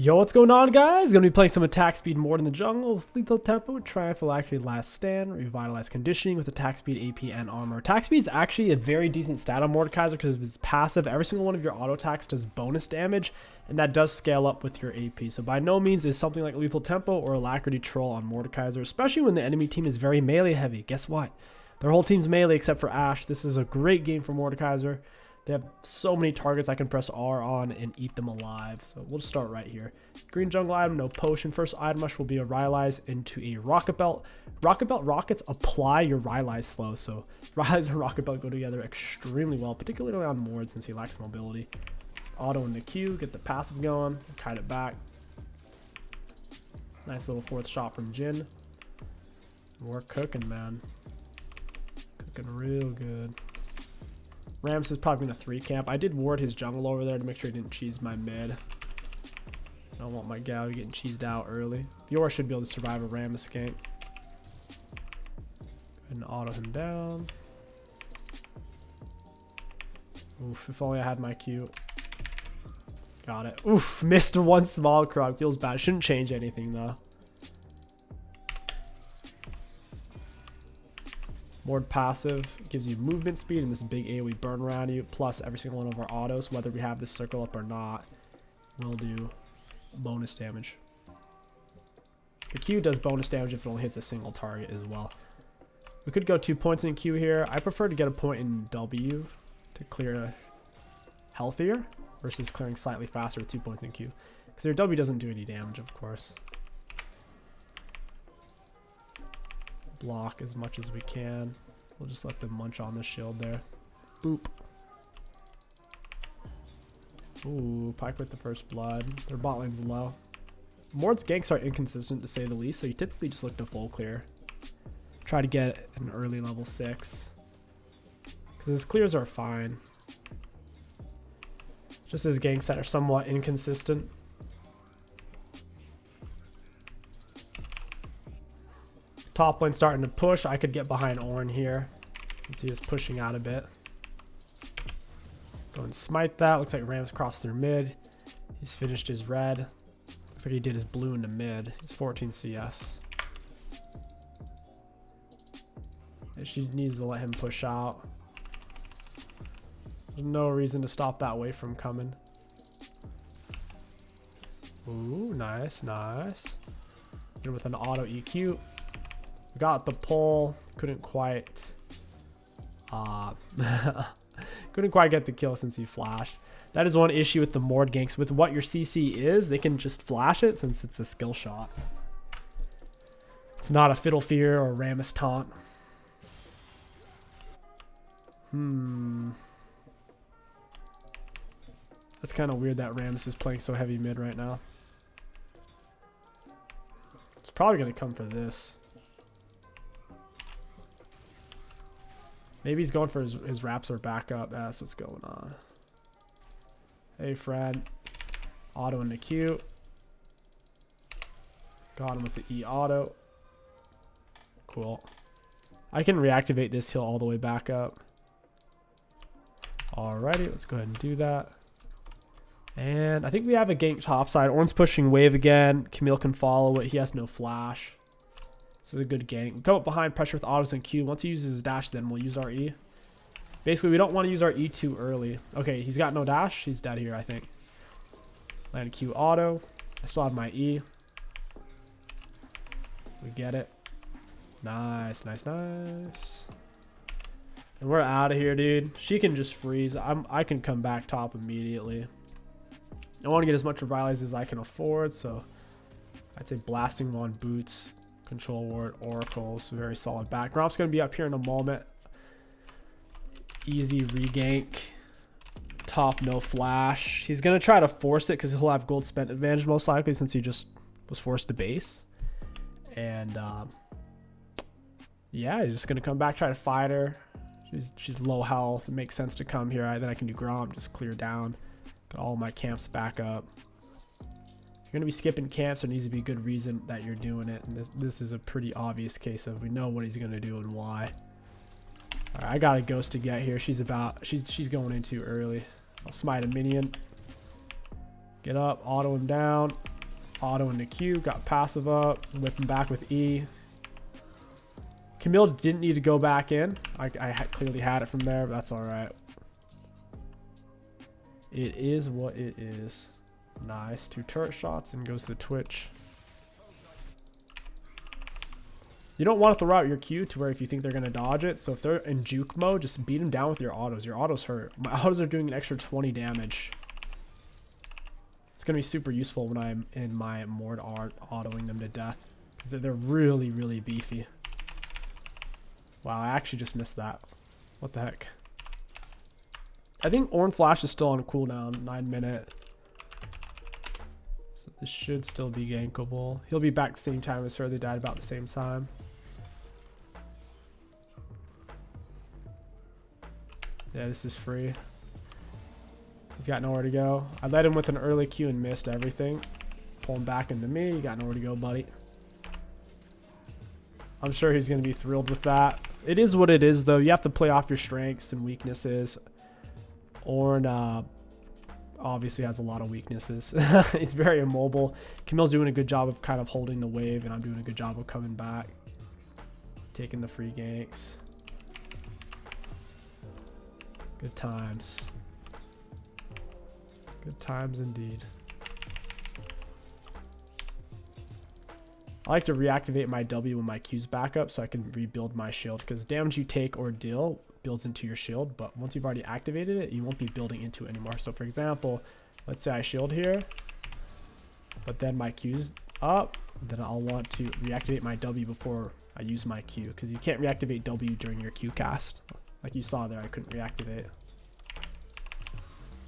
Yo, what's going on, guys? Gonna be playing some attack speed Morde in the jungle with lethal tempo, triumph will actually last stand, revitalize conditioning with attack speed, AP, and armor. Attack speed is actually a very decent stat on Mordekaiser because of its passive. Every single one of your auto attacks does bonus damage, and that does scale up with your AP. So by no means is something like lethal tempo or alacrity troll on Mordekaiser, especially when the enemy team is very melee heavy. Guess what? Their whole team's melee except for Ashe. This is a great game for Mordekaiser. They have so many targets I can press R on and eat them alive. So we'll just start right here. Green jungle item, no potion. First item rush will be a Rylai's into a Rocket Belt. Rocket Belt rockets apply your Rylai's slow. So Rylai's and Rocket Belt go together extremely well, particularly on Mord since he lacks mobility. Auto in the Q, get the passive going, kite it back. Nice little fourth shot from Jhin. We're cooking, man. Cooking real good. Rammus is probably going to 3 camp. I did ward his jungle over there to make sure he didn't cheese my mid. I don't want my gal getting cheesed out early. Fiora should be able to survive a Rammus gank. And auto him down. Oof, if only I had my Q. Got it. Oof, missed one small Krog. Feels bad. Shouldn't change anything though. Mord passive gives you movement speed and this big AoE burn around you, plus every single one of our autos, whether we have this circle up or not, will do bonus damage. The Q does bonus damage if it only hits a single target as well. We could go 2 points in Q here. I prefer to get a point in W to clear healthier versus clearing slightly faster with 2 points in Q. Because your W doesn't do any damage, of course. Block as much as we can. We'll just let them munch on the shield there. Boop. Ooh, Pyke with the first blood. Their bot lane's low. Mord's ganks are inconsistent to say the least, so you typically just look to full clear. Try to get an early level 6. Because his clears are fine. Just his ganks that are somewhat inconsistent. Top lane starting to push. I could get behind Ornn here since he is pushing out a bit. Go and smite that. Looks like Rammus crossed through mid. He's finished his red. Looks like he did his blue into mid. He's 14 CS. And she needs to let him push out. There's no reason to stop that wave from coming. Ooh, nice, nice. Here with an auto EQ. Got the pull, couldn't quite get the kill since he flashed. That is one issue with the Mord ganks. With what your CC is, they can just flash it since it's a skill shot. It's not a Fiddle Fear or Rammus taunt. That's kind of weird that Rammus is playing so heavy mid right now. It's probably going to come for this. Maybe he's going for his raps or backup. That's what's going on. Hey, friend. Auto in the Q. Got him with the E auto. Cool. I can reactivate this heal all the way back up. Alrighty, let's go ahead and do that. And I think we have a gank topside. Ornn's pushing wave again. Camille can follow it. He has no flash. This is a good gank. We come up behind, pressure with autos and Q. Once he uses his dash, then we'll use our E. Basically, we don't want to use our E too early. Okay, he's got no dash. He's dead here, I think. Land Q auto. I still have my E. We get it. Nice, nice, nice. And we're out of here, dude. She can just freeze. I can come back top immediately. I want to get as much Rylai's as I can afford, so I'd say blasting one boots. Control ward, oracles, very solid back. Gromp's going to be up here in a moment. Easy regank. Top, no flash. He's going to try to force it because he'll have gold spent advantage most likely since he just was forced to base. And yeah, he's just going to come back, try to fight her. She's low health. It makes sense to come here. Then I can do Gromp, just clear down. Got all my camps back up. You're going to be skipping camps. There needs to be a good reason that you're doing it. And this is a pretty obvious case of we know what he's going to do and why. All right, I got a ghost to get here. She's going in too early. I'll smite a minion. Get up, auto him down. Auto into Q, got passive up, whipping back with E. Camille didn't need to go back in. I clearly had it from there, but that's all right. It is what it is. Nice. 2 turret shots and goes to the Twitch. You don't want to throw out your Q to where if you think they're going to dodge it. So if they're in juke mode, just beat them down with your autos. Your autos hurt. My autos are doing an extra 20 damage. It's going to be super useful when I'm in my Mord art autoing them to death. They're really, really beefy. Wow, I actually just missed that. What the heck? I think Orange Flash is still on cooldown, 9-minute. So this should still be gankable. He'll be back the same time as her. They died about the same time. Yeah, this is free. He's got nowhere to go. I led him with an early Q and missed everything. Pull him back into me. You got nowhere to go, buddy. I'm sure he's going to be thrilled with that. It is what it is, though. You have to play off your strengths and weaknesses. Ornn obviously has a lot of weaknesses. He's very immobile. Camille's doing a good job of kind of holding the wave, and I'm doing a good job of coming back. Taking the free ganks. Good times. Good times indeed. I like to reactivate my W when my Q's back up so I can rebuild my shield, because damage you take or deal builds into your shield, but once you've already activated it, you won't be building into it anymore. So for example, let's say I shield here, but then my Q's up, then I'll want to reactivate my W before I use my Q, because you can't reactivate W during your Q cast. Like you saw there, I couldn't reactivate.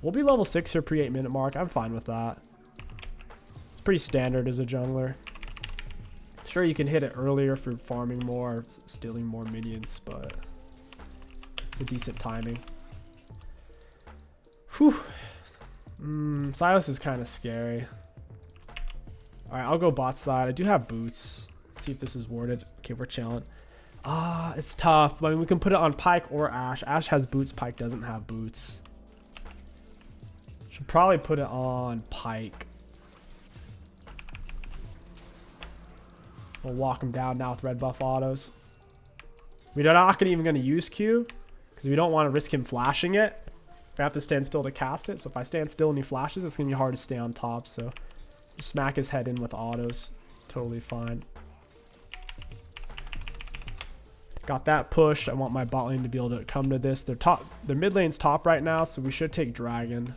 We'll be level 6 here pre 8-minute mark. I'm fine with that. It's pretty standard as a jungler. Sure, you can hit it earlier for farming more, stealing more minions, but it's a decent timing. Whew. Silas is kind of scary. Alright, I'll go bot side. I do have boots. Let's see if this is warded. Okay, we're chilling. It's tough. I mean, we can put it on Pyke or Ashe. Ashe has boots. Pyke doesn't have boots. Should probably put it on Pyke. We'll walk him down now with red buff autos. We're not even going to use Q because we don't want to risk him flashing it. I have to stand still to cast it. So if I stand still and he flashes, it's going to be hard to stay on top. So just smack his head in with autos. Totally fine. Got that push. I want my bot lane to be able to come to this. Their mid lane's top right now, so we should take dragon.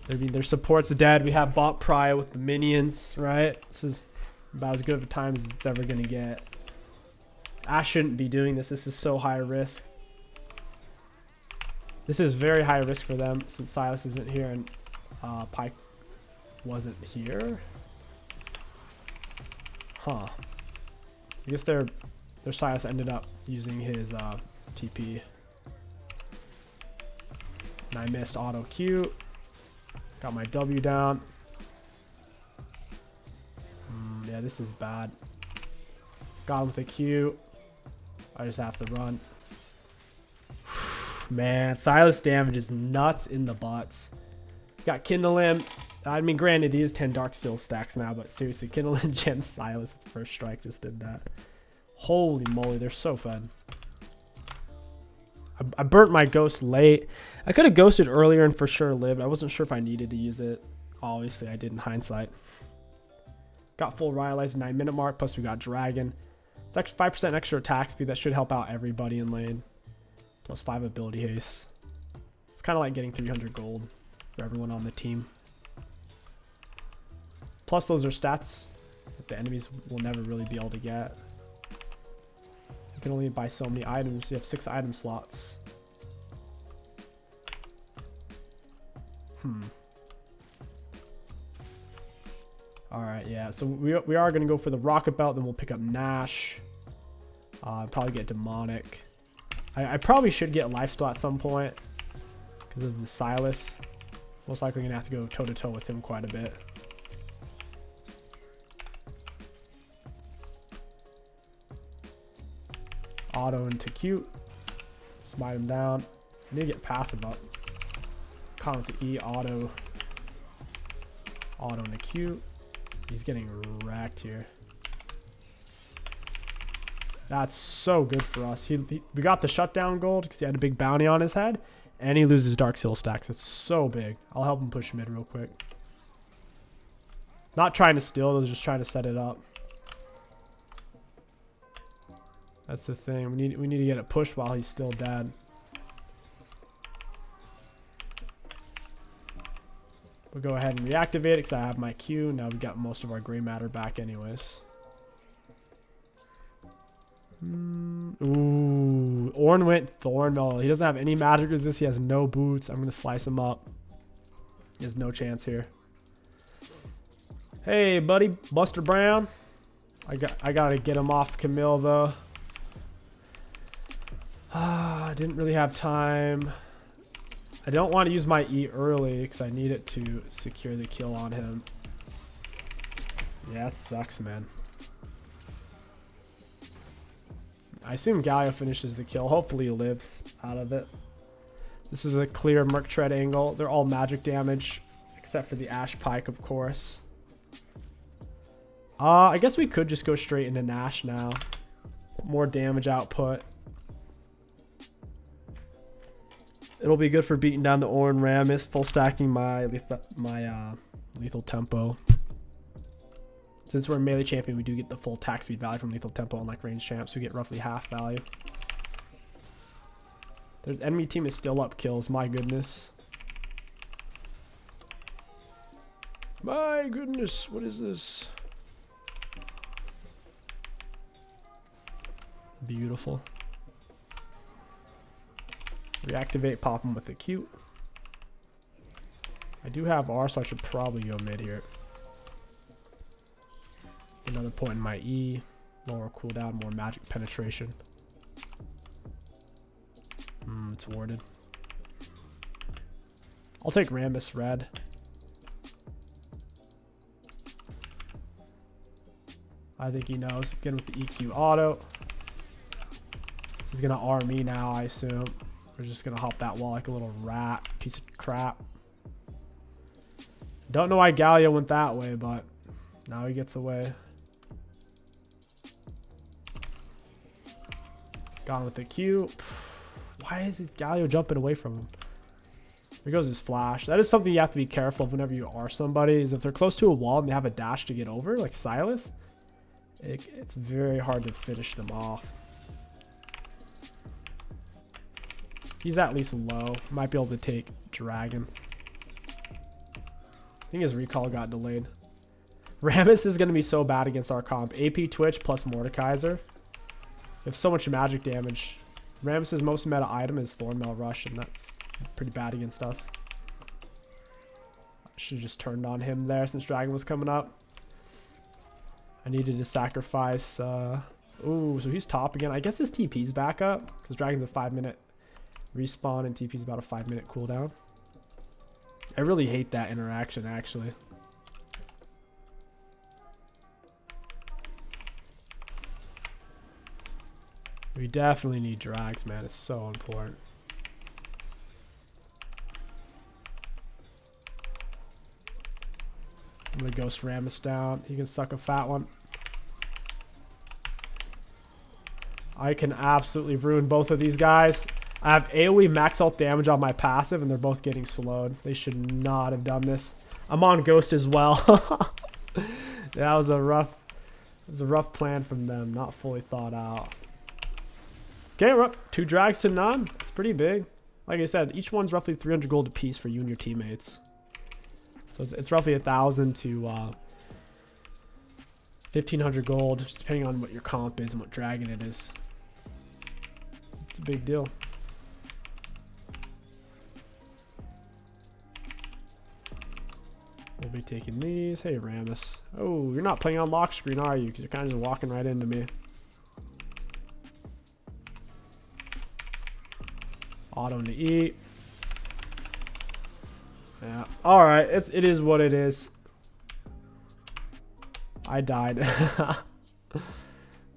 I mean, their support's dead. We have bot pry with the minions, right? This is about as good of a time as it's ever going to get. Ashe shouldn't be doing this. This is so high risk. This is very high risk for them since Silas isn't here and Pyke wasn't here. Huh. I guess their Silas ended up using his TP. And I missed auto Q. Got my W down. Yeah, this is bad. Got him with a Q. I just have to run. Man, Silas damage is nuts in the butts. Got Kindle him. I mean, granted, he is 10 Dark Steel stacks now, but seriously, Kindle and Gem Silas with the first strike just did that. Holy moly, they're so fun. I burnt my ghost late. I could have ghosted earlier and for sure lived. I wasn't sure if I needed to use it. Obviously, I did in hindsight. Got full Rylai's 9-minute mark, plus we got Dragon. It's actually 5% extra attack speed. That should help out everybody in lane. Plus 5 ability haste. It's kind of like getting 300 gold for everyone on the team. Plus those are stats that the enemies will never really be able to get. You can only buy so many items. You have 6 item slots. Alright, yeah. So we are going to go for the Rocket Belt. Then we'll pick up Nash. Probably get Demonic. I probably should get Lifesteal at some point because of the Silas. Most likely going to have to go toe-to-toe with him quite a bit. Auto into Q. Smite him down. I need to get passive up. Caught with the E. Auto into Q. He's getting wrecked here. That's so good for us. We got the shutdown gold because he had a big bounty on his head. And he loses Dark Seal stacks. It's so big. I'll help him push mid real quick. Not trying to steal, they're just trying to set it up. That's the thing. We need to get it pushed while he's still dead. We'll go ahead and reactivate it because I have my Q. Now we got most of our gray matter back anyways. Ooh, Ornn went Thornmail. He doesn't have any magic resist. He has no boots. I'm going to slice him up. He has no chance here. Hey, buddy. Buster Brown. I got to get him off Camille, though. I didn't really have time. I don't want to use my E early because I need it to secure the kill on him. Yeah, that sucks, man. I assume Galio finishes the kill. Hopefully he lives out of it. This is a clear Merc Tread angle. They're all magic damage, except for the Ash Pike, of course. I guess we could just go straight into Nash now. More damage output. It'll be good for beating down the Ornn Rammus, full stacking my lethal tempo. Since we're a melee champion, we do get the full attack speed value from lethal tempo, unlike range champs, we get roughly half value. The enemy team is still up kills, my goodness. My goodness, what is this? Beautiful. Reactivate, pop him with a Q. I do have R, so I should probably go mid here. Another point in my E. Lower cooldown, more magic penetration. It's warded. I'll take Rammus red. I think he knows. Again with the EQ auto. He's gonna R me now, I assume. We're just gonna hop that wall like a little rat. Piece of crap. Don't know why Galio went that way, but now he gets away. Gone with the Q. Why is Galio jumping away from him? There goes his flash. That is something you have to be careful of whenever you are somebody, is if they're close to a wall and they have a dash to get over, like Silas, it's very hard to finish them off. He's at least low. Might be able to take Dragon. I think his recall got delayed. Rammus is going to be so bad against our comp. AP Twitch plus Mordekaiser. We have so much magic damage. Rammus's most meta item is Thornmail Rush, and that's pretty bad against us. I should have just turned on him there since Dragon was coming up. I needed to sacrifice. Ooh, so he's top again. I guess his TP's back up because Dragon's a 5-minute respawn and TP's about a 5-minute cooldown. I really hate that interaction, actually. We definitely need drags, man. It's so important. I'm gonna Ghost Rammus down. He can suck a fat one. I can absolutely ruin both of these guys. I have AoE max health damage on my passive, and they're both getting slowed. They should not have done this. I'm on Ghost as well. That was a rough plan from them. Not fully thought out. Okay, we're up 2 drags to none. It's pretty big. Like I said, each one's roughly 300 gold apiece for you and your teammates. So it's roughly 1,000 to 1,500 gold, just depending on what your comp is and what dragon it is. It's a big deal. We'll be taking these. Hey, Rammus. Oh, you're not playing on lock screen, are you? Because you're kind of just walking right into me. Auto to eat. Yeah. All right. It is what it is. I died.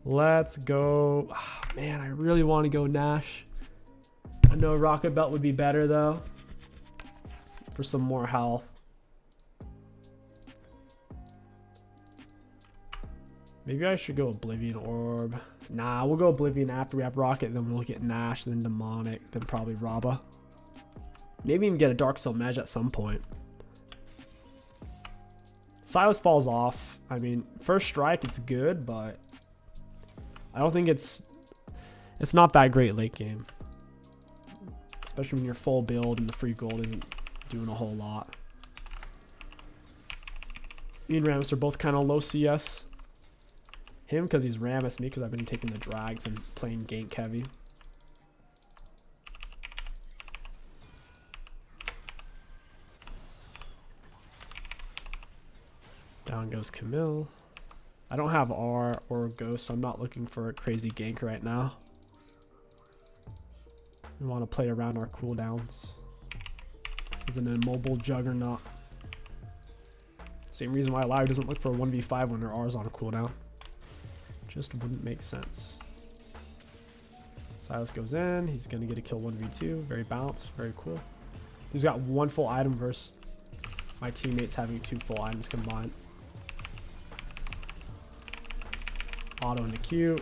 Let's go. Oh, man, I really want to go Nash. I know Rocket Belt would be better, though. For some more health. Maybe I should go Oblivion Orb. Nah, we'll go Oblivion after we have Rocket, then we'll get Nash, then Demonic, then probably Raba. Maybe even get a Dark Soul Mage at some point. Silas falls off. I mean, first strike, it's good, but I don't think it's not that great late game. Especially when you're full build and the free gold isn't doing a whole lot. Me and Rammus are both kind of low CS. Him because he's Rammus, me because I've been taking the drags and playing gank heavy. Down goes Camille. I don't have R or Ghost, so I'm not looking for a crazy gank right now. We want to play around our cooldowns. He's an immobile juggernaut. Same reason why Larry doesn't look for a 1v5 when their R is on a cooldown. Just wouldn't make sense. Silas goes in. He's going to get a kill 1v2. Very balanced. Very cool. He's got one full item versus my teammates having 2 full items combined. Auto into Q.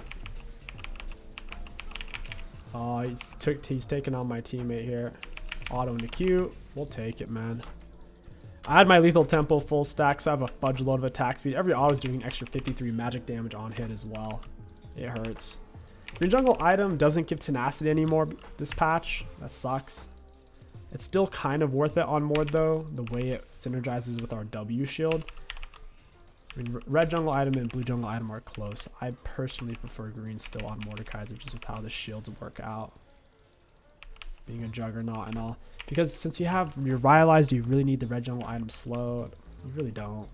Oh, he's taking on my teammate here. Auto into Q. We'll take it, man. I had my lethal tempo full stack, so I have a fudge load of attack speed. Every auto is doing extra 53 magic damage on hit as well. It hurts. Green jungle item doesn't give tenacity anymore this patch. That sucks. It's still kind of worth it on Mord though, the way it synergizes with our W shield. I mean, red jungle item and blue jungle item are close. I personally prefer green still on Mordekaiser just with how the shields work out. Being a juggernaut and all. Because since you have your Revitalized, do you really need the red jungle item slow? You really don't.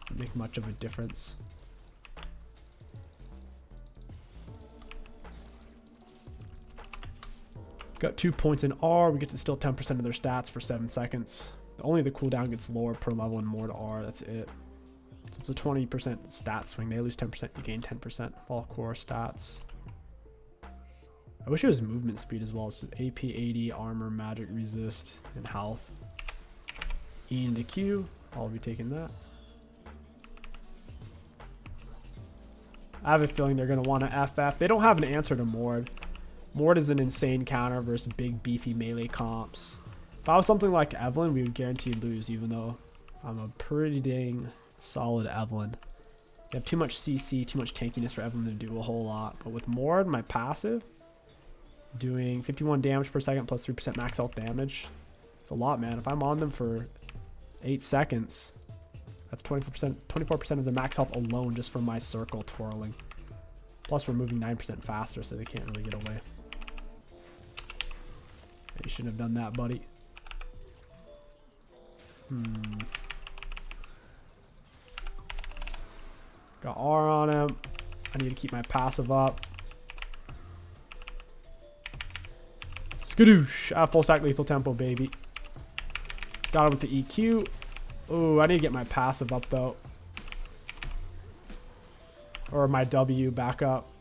Doesn't make much of a difference. Got 2 points in R. We get to steal 10% of their stats for 7 seconds. Only the cooldown gets lower per level in Mord R. That's it. So it's a 20% stat swing. They lose 10%, you gain 10% of all core stats. I wish it was movement speed as well. So AP 80, armor, magic resist, and health. E into Q. I'll be taking that. I have a feeling they're going to want to FF. They don't have an answer to Mord. Mord is an insane counter versus big beefy melee comps. If I was something like Evelyn, we would guarantee lose, even though I'm a pretty dang solid Evelyn. They have too much CC, too much tankiness for Evelyn to do a whole lot. But with Mord, my passive, doing 51 damage per second plus 3% max health damage. It's a lot, man. If I'm on them for 8 seconds, that's 24% of the max health alone just from my circle twirling. Plus we're moving 9% faster, so they can't really get away. You shouldn't have done that, buddy. Got R on him. I need to keep my passive up. Skadoosh. I have full stack lethal tempo, baby. Got him with the EQ. Oh, I need to get my passive up, though. Or my W back up.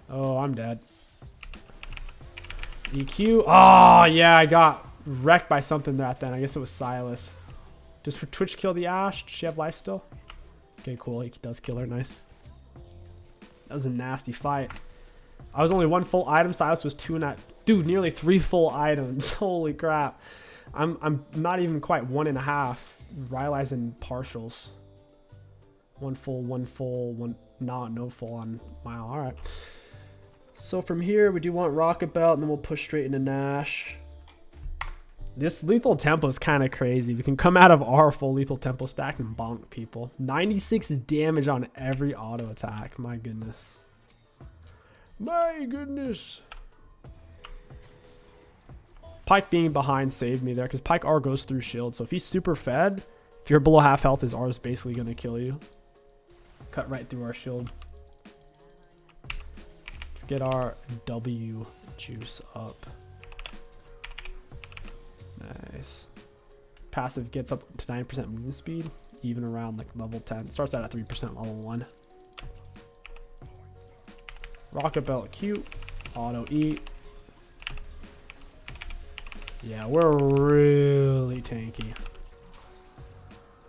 Oh, I'm dead. EQ. Oh, yeah, I got wrecked by something that then. I guess it was Silas. Does Twitch kill the Ashe? Does she have life still? Okay, cool. He does kill her. Nice. That was a nasty fight. I was only 1 full item. Silas was 2 and that. Dude, nearly 3 full items. Holy crap. I'm not even quite 1.5. Realizing partials. 1 full, 1 full, 1 no full on Mile. All right. So from here, we do want Rocket Belt, and then we'll push straight into Nash. This lethal tempo is kind of crazy. We can come out of our full lethal tempo stack and bonk people. 96 damage on every auto attack. My goodness. My goodness. Pyke being behind saved me there because Pyke R goes through shield. So if he's super fed, if you're below half health, his R is basically going to kill you. Cut right through our shield. Let's get our W juice up. Nice. Passive gets up to 9% movement speed, even around like level 10. Starts out at 3% level 1. Rocket Belt Q. Auto E. Yeah, we're really tanky.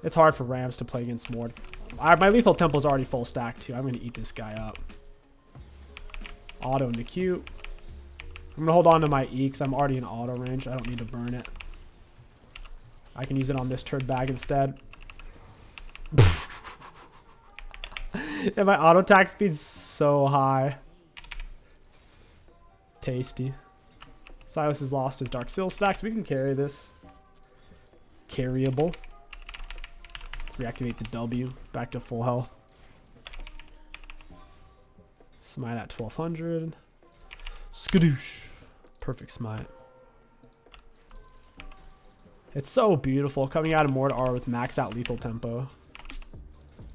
It's hard for Rams to play against Mord. My lethal tempo is already full stack too. I'm going to eat this guy up. Auto into Q. I'm going to hold on to my E because I'm already in auto range. I don't need to burn it. I can use it on this turd bag instead. And my auto attack speed's so high. Tasty. Silas has lost his Dark Seal stacks. We can carry this. Carryable. Let's reactivate the W. Back to full health. Smite at 1200. Skadoosh. Perfect smite. It's so beautiful coming out of Mord R with maxed out lethal tempo.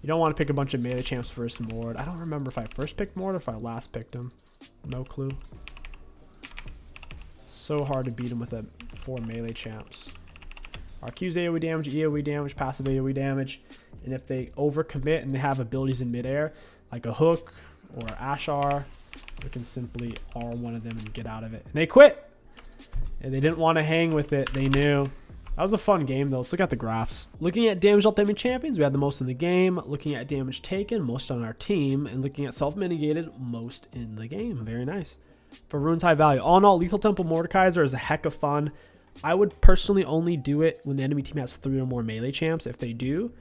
You don't want to pick a bunch of melee champs versus Mord. I don't remember if I first picked Mord or if I last picked him. No clue. So hard to beat him with 4 melee champs. Our Q's AoE damage, passive AoE damage. And if they overcommit and they have abilities in midair, like a hook or Ashar, we can simply R one of them and get out of it. And they quit. And they didn't want to hang with it. They knew. That was a fun game, though. Let's look at the graphs. Looking at damage dealt enemy champions, we had the most in the game. Looking at damage taken, most on our team. And looking at self-mitigated, most in the game. Very nice. For Rune's high value. All in all, Lethal Temple Mordekaiser is a heck of fun. I would personally only do it when the enemy team has 3 or more melee champs. If they do,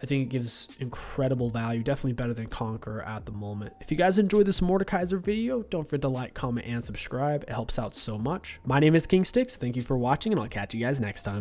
I think it gives incredible value. Definitely better than Conqueror at the moment. If you guys enjoyed this Mordekaiser video, don't forget to like, comment, and subscribe. It helps out so much. My name is King Sticks. Thank you for watching, and I'll catch you guys next time.